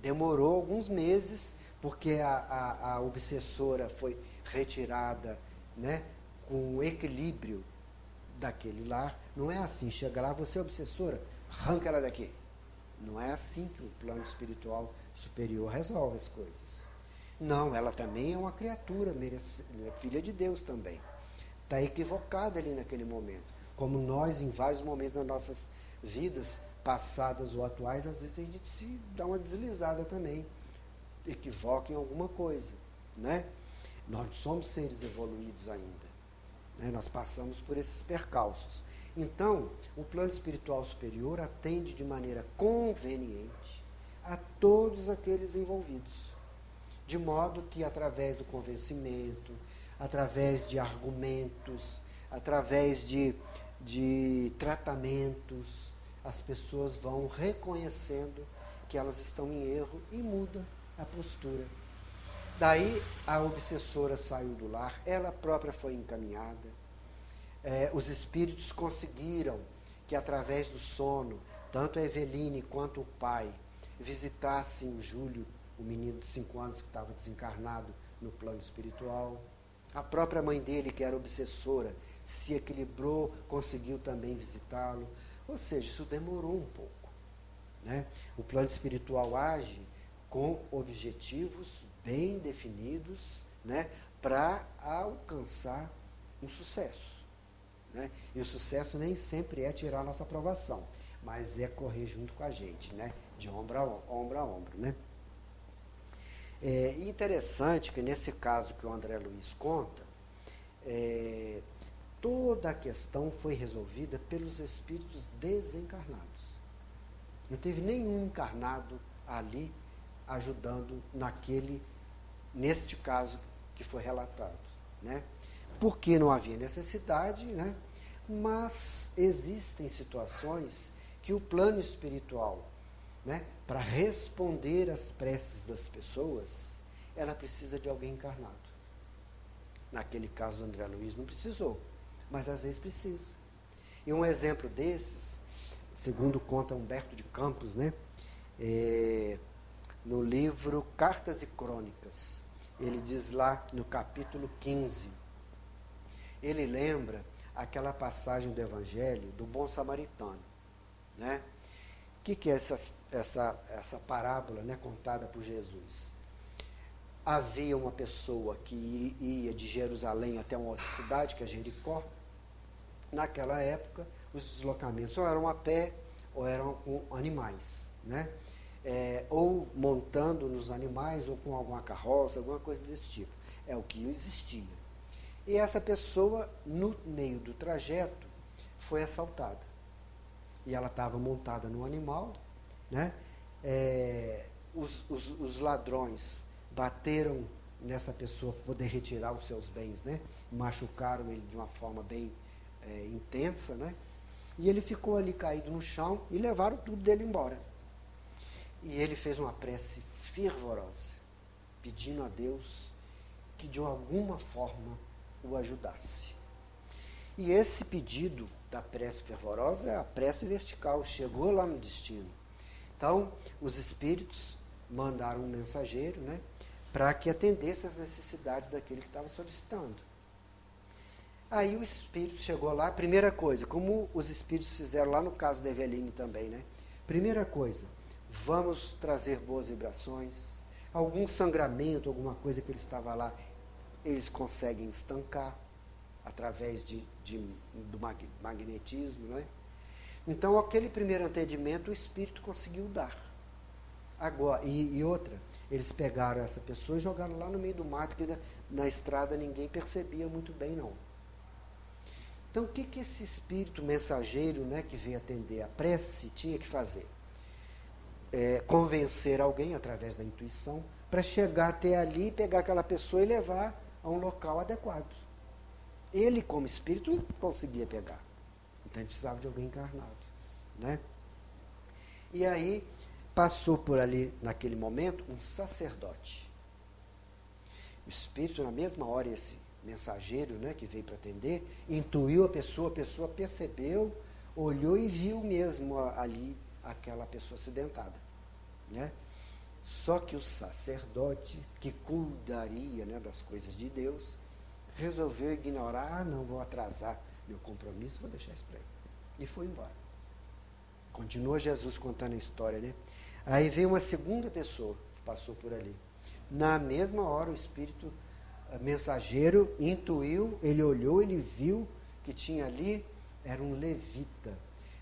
demorou alguns meses, porque a obsessora foi retirada, né, com o equilíbrio daquele lar. Não é assim, chega lá, você é obsessora, arranca ela daqui. Não é assim que o plano espiritual superior resolve as coisas. Não, ela também é uma criatura, filha de Deus também. Está equivocada ali naquele momento. Como nós, em vários momentos das nossas vidas, passadas ou atuais, às vezes a gente se dá uma deslizada também. Equivoca em alguma coisa. Né? Nós somos seres evoluídos ainda. Né? Nós passamos por esses percalços. Então, o plano espiritual superior atende de maneira conveniente a todos aqueles envolvidos. De modo que, através do convencimento, através de argumentos, através de tratamentos, as pessoas vão reconhecendo que elas estão em erro e muda a postura. Daí, a obsessora saiu do lar, ela própria foi encaminhada. Os espíritos conseguiram que, através do sono, tanto a Eveline quanto o pai visitassem o Júlio, o menino de 5 anos que estava desencarnado no plano espiritual. A própria mãe dele, que era obsessora, se equilibrou, conseguiu também visitá-lo. Ou seja, isso demorou um pouco. Né? O plano espiritual age com objetivos bem definidos, né, para alcançar um sucesso. Né? E o sucesso nem sempre é tirar a nossa aprovação, mas é correr junto com a gente, né? De ombro a ombro. Né? É interessante que nesse caso que o André Luiz conta, toda a questão foi resolvida pelos espíritos desencarnados. Não teve nenhum encarnado ali ajudando neste caso que foi relatado. Né? Porque não havia necessidade, né? Mas existem situações que o plano espiritual, né, para responder às preces das pessoas, ela precisa de alguém encarnado. Naquele caso do André Luiz não precisou, mas às vezes precisa. E um exemplo desses, segundo conta Humberto de Campos, né, no livro Cartas e Crônicas, ele diz lá no capítulo 15, ele lembra aquela passagem do Evangelho do bom samaritano. Né? O que é essa parábola, né, contada por Jesus? Havia uma pessoa que ia de Jerusalém até uma outra cidade, que é Jericó. Naquela época, os deslocamentos ou eram a pé ou eram com animais. Né? Ou montando nos animais, ou com alguma carroça, alguma coisa desse tipo. É o que existia. E essa pessoa, no meio do trajeto, foi assaltada. E ela estava montada no animal, né? Os ladrões bateram nessa pessoa para poder retirar os seus bens, né? Machucaram ele de uma forma bem intensa, né? E ele ficou ali caído no chão e levaram tudo dele embora. E ele fez uma prece fervorosa, pedindo a Deus que de alguma forma o ajudasse. E esse pedido da prece fervorosa é a prece vertical, chegou lá no destino. Então, os espíritos mandaram um mensageiro, né, para que atendesse às necessidades daquele que estava solicitando. Aí o espírito chegou lá, primeira coisa, como os espíritos fizeram lá no caso da Eveline também, né? Primeira coisa, vamos trazer boas vibrações, algum sangramento, alguma coisa que ele estava lá, eles conseguem estancar através do magnetismo, né? Então, aquele primeiro atendimento, o espírito conseguiu dar. Agora, e outra, eles pegaram essa pessoa e jogaram lá no meio do mato, que na estrada ninguém percebia muito bem, não. Então, o que esse espírito mensageiro, né, que veio atender a prece tinha que fazer? convencer alguém através da intuição para chegar até ali, pegar aquela pessoa e levar a um local adequado. Ele, como espírito, não conseguia pegar. Então ele precisava de alguém encarnado, né? E aí passou por ali, naquele momento, um sacerdote. O espírito, na mesma hora, esse mensageiro, né, que veio para atender, intuiu a pessoa percebeu, olhou e viu mesmo ali aquela pessoa acidentada, né? Só que o sacerdote, que cuidaria, né, das coisas de Deus, resolveu ignorar. Não vou atrasar meu compromisso, vou deixar isso para ele. E foi embora. Continua Jesus contando a história, né? Aí veio uma segunda pessoa que passou por ali. Na mesma hora, o espírito mensageiro intuiu, ele olhou, ele viu que tinha ali, era um levita.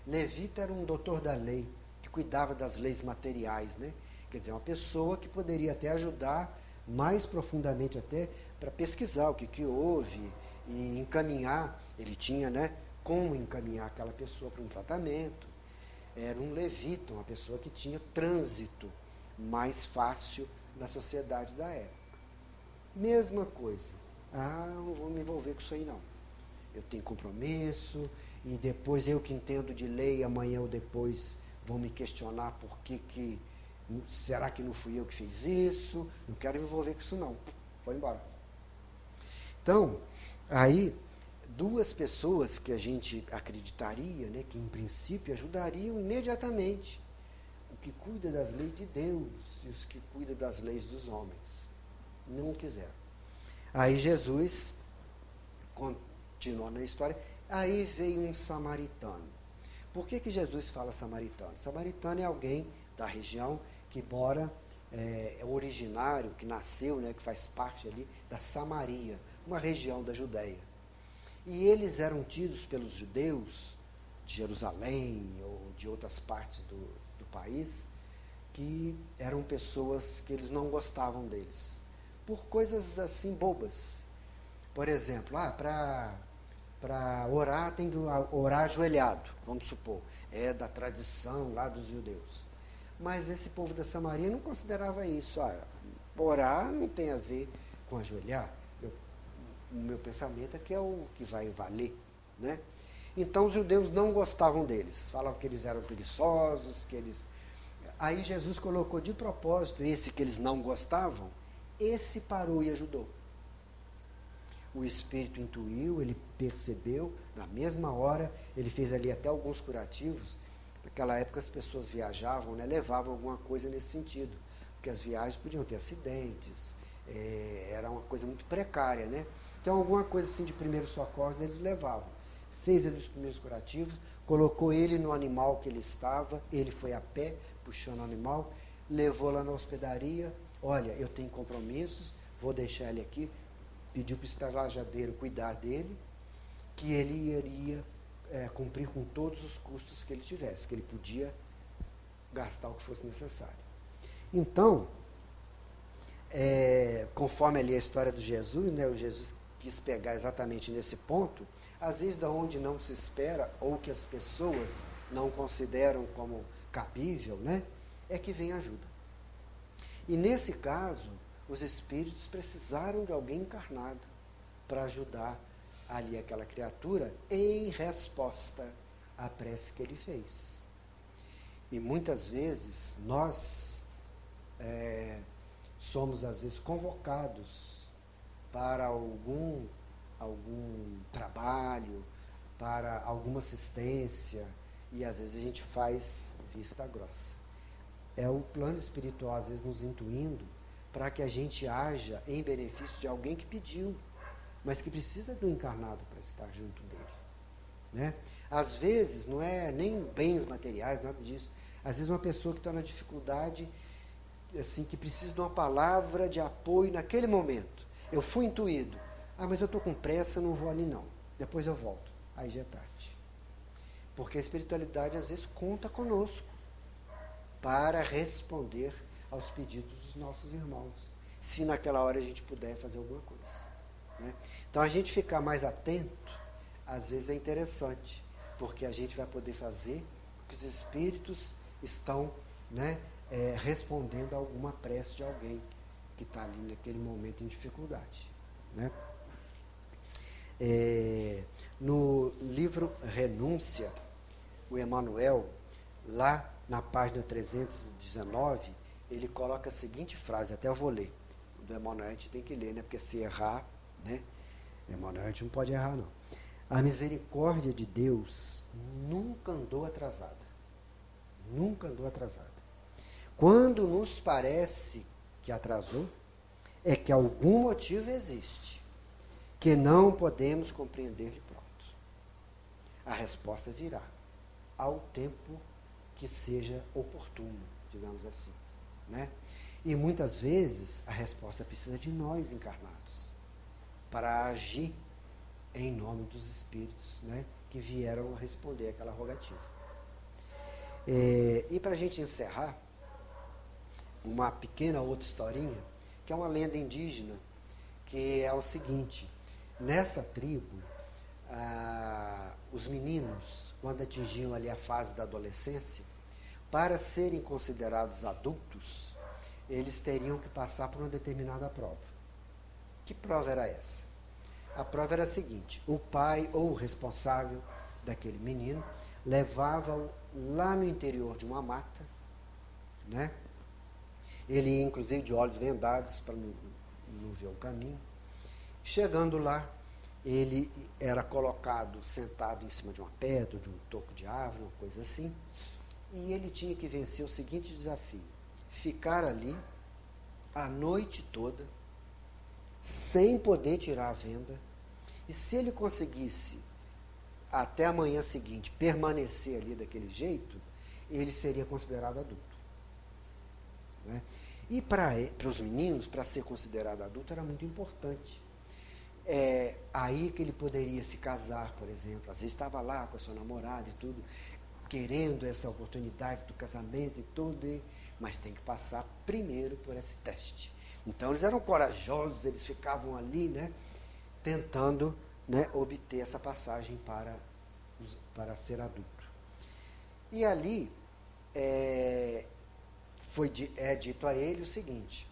Levita era um doutor da lei, que cuidava das leis materiais, né? Quer dizer, uma pessoa que poderia até ajudar mais profundamente até para pesquisar o que houve e encaminhar. Ele tinha, né, como encaminhar aquela pessoa para um tratamento. Era um levita, uma pessoa que tinha trânsito mais fácil na sociedade da época. Mesma coisa. Não vou me envolver com isso aí não. Eu tenho compromisso, e depois eu que entendo de lei, amanhã ou depois vão me questionar por que será que não fui eu que fiz isso? Não quero me envolver com isso não. Foi embora. Então, aí, duas pessoas que a gente acreditaria, né, que em princípio ajudariam imediatamente. O que cuida das leis de Deus e os que cuidam das leis dos homens. Não quiseram. Aí Jesus, continuando a história, aí veio um samaritano. Por que Jesus fala samaritano? Samaritano é alguém da região que mora, é originário, que nasceu, né, que faz parte ali da Samaria, uma região da Judéia. E eles eram tidos pelos judeus de Jerusalém ou de outras partes do país, que eram pessoas que eles não gostavam deles, por coisas assim bobas. Por exemplo, para orar tem que orar ajoelhado, vamos supor, é da tradição lá dos judeus. Mas esse povo da Samaria não considerava isso. Orar não tem a ver com ajoelhar. O meu pensamento é que é o que vai valer, né? Então os judeus não gostavam deles, falavam que eles eram preguiçosos, que eles... Aí Jesus colocou de propósito esse que eles não gostavam, esse parou e ajudou. O espírito intuiu, ele percebeu, na mesma hora, ele fez ali até alguns curativos. Naquela época as pessoas viajavam, né, levavam alguma coisa nesse sentido, porque as viagens podiam ter acidentes, era uma coisa muito precária, né? Então alguma coisa assim de primeiros socorros eles levavam. Fez ali os primeiros curativos, colocou ele no animal que ele estava, ele foi a pé, puxando o animal, levou lá na hospedaria. Olha, eu tenho compromissos, vou deixar ele aqui. Pediu para o estalajadeiro cuidar dele, que ele iria cumprir com todos os custos que ele tivesse, que ele podia gastar o que fosse necessário. Então, conforme ali a história do Jesus, né, o Jesus quis pegar exatamente nesse ponto, às vezes da onde não se espera, ou que as pessoas não consideram como cabível, né, é que vem ajuda. E nesse caso, os espíritos precisaram de alguém encarnado para ajudar ali aquela criatura em resposta à prece que ele fez. E muitas vezes nós somos às vezes convocados para algum trabalho, para alguma assistência, e às vezes a gente faz vista grossa. É o plano espiritual às vezes nos intuindo para que a gente haja em benefício de alguém que pediu, mas que precisa do encarnado para estar junto dele, né? Às vezes não é nem bens materiais, nada disso. Às vezes uma pessoa que está na dificuldade, assim, que precisa de uma palavra de apoio naquele momento. Eu fui intuído. Mas eu estou com pressa, não vou ali não. Depois eu volto. Aí já é tarde. Porque a espiritualidade às vezes conta conosco para responder aos pedidos dos nossos irmãos, se naquela hora a gente puder fazer alguma coisa, né? Então a gente ficar mais atento, às vezes é interessante, porque a gente vai poder fazer o que os espíritos estão, né, respondendo a alguma prece de alguém que está ali naquele momento em dificuldade. Né? No livro Renúncia, o Emmanuel, lá na página 319, ele coloca a seguinte frase, até eu vou ler. Do Emmanuel a gente tem que ler, né? Porque se errar, né? Emmanuel a gente não pode errar, não. A misericórdia de Deus nunca andou atrasada. Nunca andou atrasada. Quando nos parece que atrasou, é que algum motivo existe, que não podemos compreender de pronto. A resposta virá ao tempo que seja oportuno, digamos assim. Né? E muitas vezes a resposta precisa de nós encarnados, para agir em nome dos espíritos, né, que vieram responder aquela rogativa. E para a gente encerrar, uma pequena outra historinha, que é uma lenda indígena, que é o seguinte: nessa tribo, os meninos, quando atingiam ali a fase da adolescência, para serem considerados adultos, eles teriam que passar por uma determinada prova. Que prova era essa? A prova era a seguinte: o pai ou o responsável daquele menino levava-o lá no interior de uma mata, né? Ele ia inclusive de olhos vendados para não ver o caminho. Chegando lá, ele era colocado sentado em cima de uma pedra, de um toco de árvore, uma coisa assim, e ele tinha que vencer o seguinte desafio: ficar ali a noite toda, sem poder tirar a venda, e se ele conseguisse, até a manhã seguinte, permanecer ali daquele jeito, ele seria considerado adulto. Né? E para os meninos, para ser considerado adulto, era muito importante. Aí que ele poderia se casar, por exemplo. Às vezes estava lá com a sua namorada e tudo, querendo essa oportunidade do casamento e tudo, mas tem que passar primeiro por esse teste. Então eles eram corajosos, eles ficavam ali, né, tentando, né, obter essa passagem para ser adulto. E ali é dito a ele o seguinte: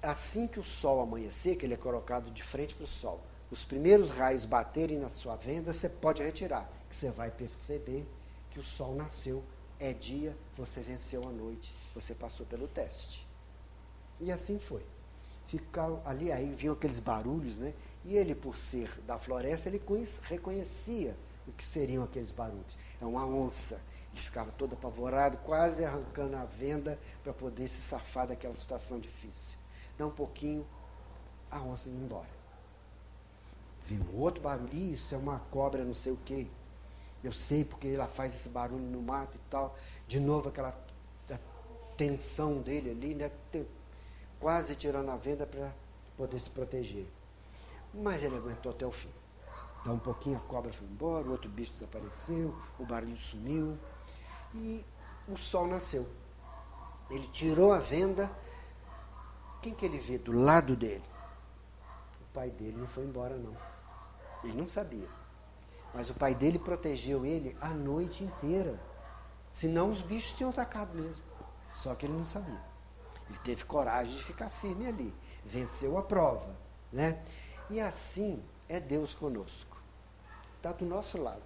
assim que o sol amanhecer, que ele é colocado de frente para o sol, os primeiros raios baterem na sua venda, você pode retirar, que você vai perceber que o sol nasceu, é dia, você venceu a noite, você passou pelo teste. E assim foi. Ficava ali, aí vinham aqueles barulhos, né? E ele, por ser da floresta, ele reconhecia o que seriam aqueles barulhos. É uma onça. Ele ficava todo apavorado, quase arrancando a venda para poder se safar daquela situação difícil. Dá um pouquinho, a onça ia embora. Viu um outro barulho: isso é uma cobra não sei o quê. Eu sei porque ela faz esse barulho no mato e tal. De novo aquela tensão dele ali, né? Quase tirando a venda para poder se proteger. Mas ele aguentou até o fim. Dá um pouquinho, a cobra foi embora, o outro bicho desapareceu, o barulho sumiu e o sol nasceu. Ele tirou a venda. Quem que ele vê do lado dele? O pai dele não foi embora, não. Ele não sabia. Mas o pai dele protegeu ele a noite inteira. Senão os bichos tinham atacado mesmo. Só que ele não sabia. Ele teve coragem de ficar firme ali. Venceu a prova. Né? E assim é Deus conosco. Está do nosso lado.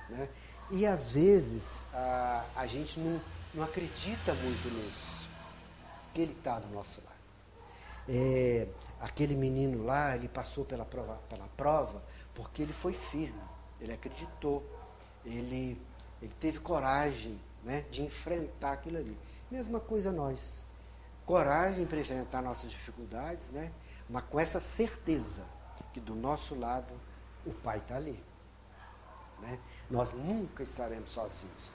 Né? E às vezes a gente não acredita muito nisso. Que ele está do nosso lado. Aquele menino lá, ele passou pela prova porque ele foi firme, ele acreditou, ele teve coragem, né, de enfrentar aquilo ali. Mesma coisa nós. Coragem para enfrentar nossas dificuldades, né, mas com essa certeza que do nosso lado o Pai está ali. Né? Nós nunca estaremos sozinhos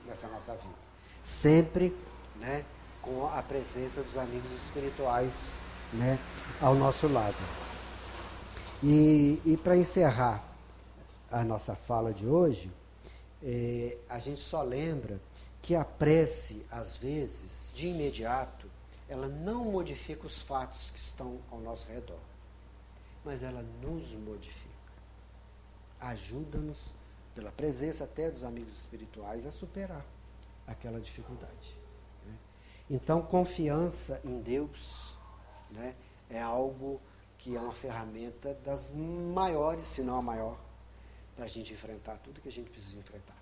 nessa nossa vida. Sempre, né, com a presença dos amigos espirituais, né, ao nosso lado. E para encerrar a nossa fala de hoje, a gente só lembra que a prece, às vezes, de imediato, ela não modifica os fatos que estão ao nosso redor, mas ela nos modifica. Ajuda-nos, pela presença até dos amigos espirituais, a superar aquela dificuldade. Né? Então, confiança em Deus, né, é algo que é uma ferramenta das maiores, se não a maior, para a gente enfrentar tudo que a gente precisa enfrentar.